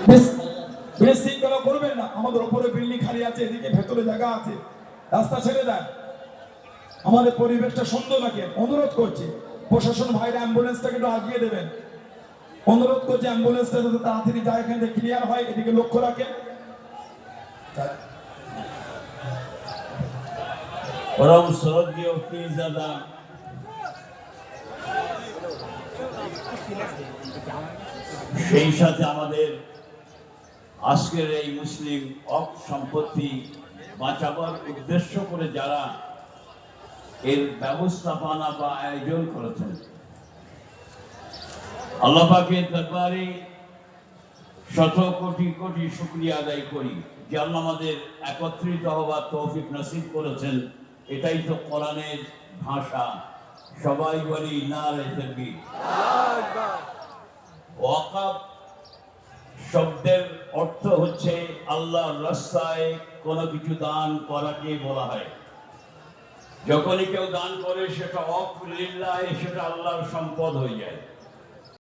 বিশৃঙ্খলা করবেন না। আমাদের উপরে বিল্ডিং খালি আছে, এদিকে ভেতরে জায়গা আছে, রাস্তা ছেড়ে দেন। আমাদের পরিবেশটা সুন্দর রাখেন, অনুরোধ করছি। প্রশাসন ভাইরা অ্যাম্বুলেন্সটাকে একটু আগিয়ে দেবেন, অনুরোধ করছি। অ্যাম্বুলেন্সটা যাতে তাড়াতাড়ি যায়, এখান থেকে ক্লিয়ার হয়, এদিকে লক্ষ্য রাখেন। পরম শ্রদ্ধেয় পীরজাদা সেই সাথে আমাদের আজকের এই মুসলিম হক সম্পত্তি বাঁচাবার উদ্দেশ্য করে যারা এর ব্যবস্থাপনা বা আয়োজন করেছেন, আল্লাহ পাকের দরবারে শত কোটি কোটি শুকরিয়া আদায় করি যে আল্লাহ আমাদের একত্রিত হওয়ার তৌফিক নসিব করেছেন। এটাই তো কোরআনের ভাষা। সবাই বলি নারে তাকবীর। ওয়াকাফ শব্দের অর্থ হচ্ছে আল্লাহর রাস্তায় কোনো কিছু দান করাকে বলা হয়। যখনই কেউ দান করে সেটা ওয়াকফ লিল্লাহ, সেটা আল্লাহর সম্পদ হয়ে যায়।